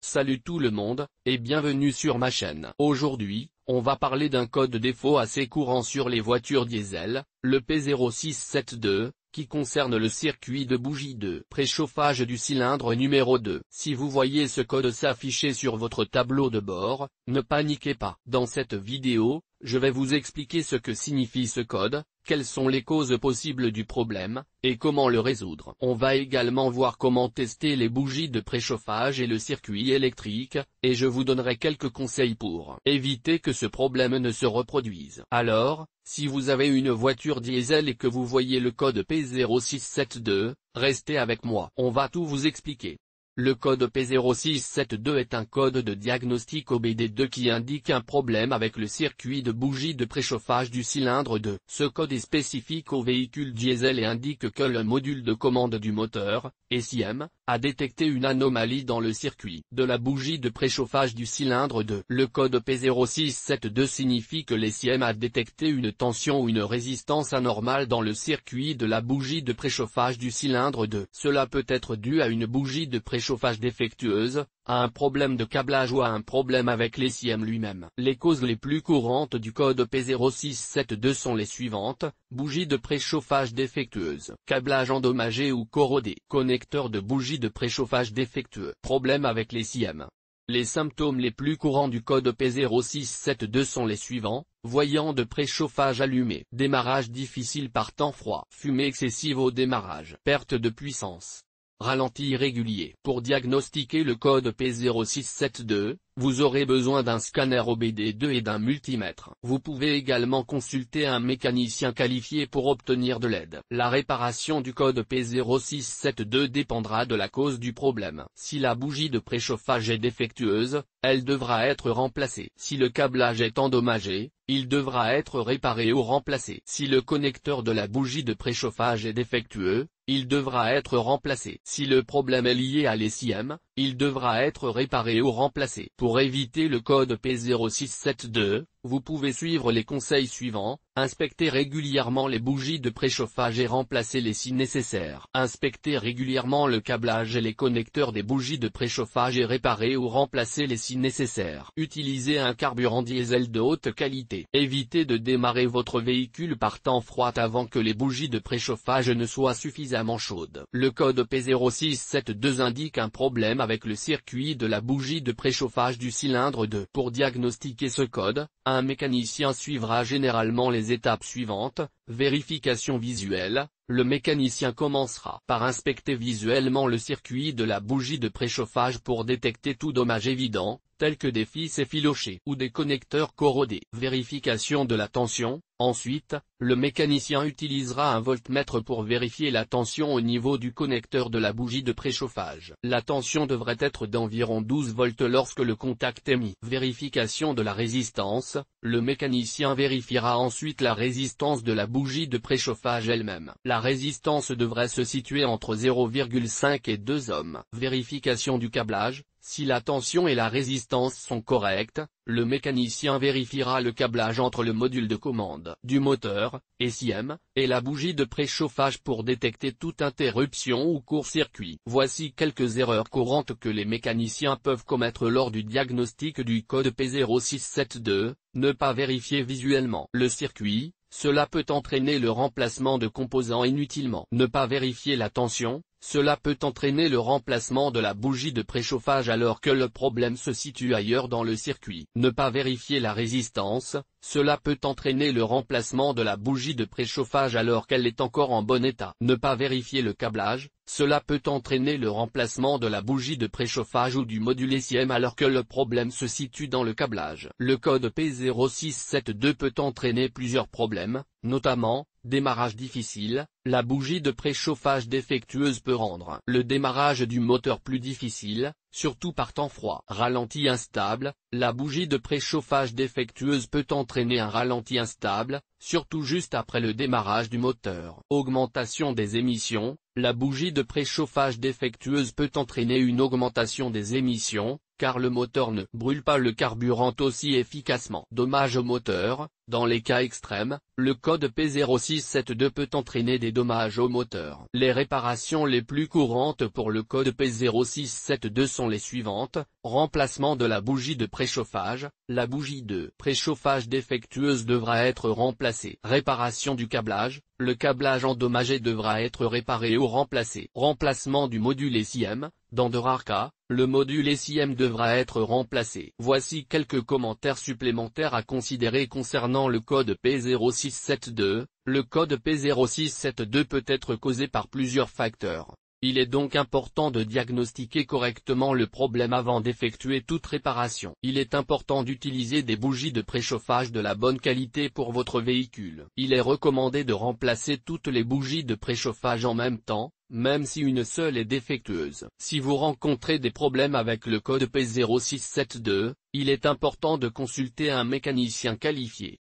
Salut tout le monde, et bienvenue sur ma chaîne. Aujourd'hui, on va parler d'un code défaut assez courant sur les voitures diesel, le P0672, qui concerne le circuit de bougie de préchauffage du cylindre numéro 2. Si vous voyez ce code s'afficher sur votre tableau de bord, ne paniquez pas. Dans cette vidéo, je vais vous expliquer ce que signifie ce code, quelles sont les causes possibles du problème, et comment le résoudre. On va également voir comment tester les bougies de préchauffage et le circuit électrique, et je vous donnerai quelques conseils pour éviter que ce problème ne se reproduise. Alors, si vous avez une voiture diesel et que vous voyez le code P0672, restez avec moi. On va tout vous expliquer. Le code P0672 est un code de diagnostic OBD2 qui indique un problème avec le circuit de bougie de préchauffage du cylindre 2. Ce code est spécifique aux véhicules diesel et indique que le module de commande du moteur, SIM, a détecté une anomalie dans le circuit de la bougie de préchauffage du cylindre 2. Le code P0672 signifie que l'SIM a détecté une tension ou une résistance anormale dans le circuit de la bougie de préchauffage du cylindre 2. Cela peut être dû à une bougie de préchauffage défectueuse, à un problème de câblage ou à un problème avec l'SIM lui-même. Les causes les plus courantes du code P0672 sont les suivantes: bougie de préchauffage défectueuse, câblage endommagé ou corrodé, connecteur de bougie de préchauffage défectueux, problème avec l'SIM. Les symptômes les plus courants du code P0672 sont les suivants: voyant de préchauffage allumé, démarrage difficile par temps froid, fumée excessive au démarrage, perte de puissance, ralenti irrégulier. Pour diagnostiquer le code P0672, vous aurez besoin d'un scanner OBD2 et d'un multimètre. Vous pouvez également consulter un mécanicien qualifié pour obtenir de l'aide. La réparation du code P0672 dépendra de la cause du problème. Si la bougie de préchauffage est défectueuse, elle devra être remplacée. Si le câblage est endommagé, il devra être réparé ou remplacé. Si le connecteur de la bougie de préchauffage est défectueux, il devra être remplacé. Si le problème est lié à l'SIM, il devra être réparé ou remplacé. Pour éviter le code P0672, vous pouvez suivre les conseils suivants: inspecter régulièrement les bougies de préchauffage et remplacer-les si nécessaire. Inspecter régulièrement le câblage et les connecteurs des bougies de préchauffage et réparer ou remplacer-les si nécessaire. Utiliser un carburant diesel de haute qualité. Évitez de démarrer votre véhicule par temps froid avant que les bougies de préchauffage ne soient suffisamment chaudes. Le code P0672 indique un problème avec le circuit de la bougie de préchauffage du cylindre 2. Pour diagnostiquer ce code, un mécanicien suivra généralement les étapes suivantes: vérification visuelle. Le mécanicien commencera par inspecter visuellement le circuit de la bougie de préchauffage pour détecter tout dommage évident, tel que des fils effilochés ou des connecteurs corrodés. Vérification de la tension. Ensuite, le mécanicien utilisera un voltmètre pour vérifier la tension au niveau du connecteur de la bougie de préchauffage. La tension devrait être d'environ 12 volts lorsque le contact est mis. Vérification de la résistance. Le mécanicien vérifiera ensuite la résistance de la bougie de préchauffage elle-même. La résistance devrait se situer entre 0,5 et 2 ohms. Vérification du câblage. Si la tension et la résistance sont correctes, le mécanicien vérifiera le câblage entre le module de commande du moteur, SIM, et la bougie de préchauffage pour détecter toute interruption ou court-circuit. Voici quelques erreurs courantes que les mécaniciens peuvent commettre lors du diagnostic du code P0672. Ne pas vérifier visuellement le circuit. Cela peut entraîner le remplacement de composants inutilement. Ne pas vérifier la tension. Cela peut entraîner le remplacement de la bougie de préchauffage alors que le problème se situe ailleurs dans le circuit. Ne pas vérifier la résistance. Cela peut entraîner le remplacement de la bougie de préchauffage alors qu'elle est encore en bon état. Ne pas vérifier le câblage. Cela peut entraîner le remplacement de la bougie de préchauffage ou du module SIM alors que le problème se situe dans le câblage. Le code P0672 peut entraîner plusieurs problèmes, notamment: démarrage difficile. La bougie de préchauffage défectueuse peut rendre le démarrage du moteur plus difficile, surtout par temps froid. Ralenti instable. La bougie de préchauffage défectueuse peut entraîner un ralenti instable, surtout juste après le démarrage du moteur. Augmentation des émissions. La bougie de préchauffage défectueuse peut entraîner une augmentation des émissions, car le moteur ne brûle pas le carburant aussi efficacement. Dommage au moteur. Dans les cas extrêmes, le code P0672 peut entraîner des dommages au moteur. Les réparations les plus courantes pour le code P0672 sont les suivantes: remplacement de la bougie de préchauffage. La bougie de préchauffage défectueuse devra être remplacée. Réparation du câblage. Le câblage endommagé devra être réparé ou remplacé. Remplacement du module SIM. Dans de rares cas, le module SIM devra être remplacé. Voici quelques commentaires supplémentaires à considérer concernant le code P0672. Le code P0672 peut être causé par plusieurs facteurs. Il est donc important de diagnostiquer correctement le problème avant d'effectuer toute réparation. Il est important d'utiliser des bougies de préchauffage de la bonne qualité pour votre véhicule. Il est recommandé de remplacer toutes les bougies de préchauffage en même temps, même si une seule est défectueuse. Si vous rencontrez des problèmes avec le code P0672, il est important de consulter un mécanicien qualifié.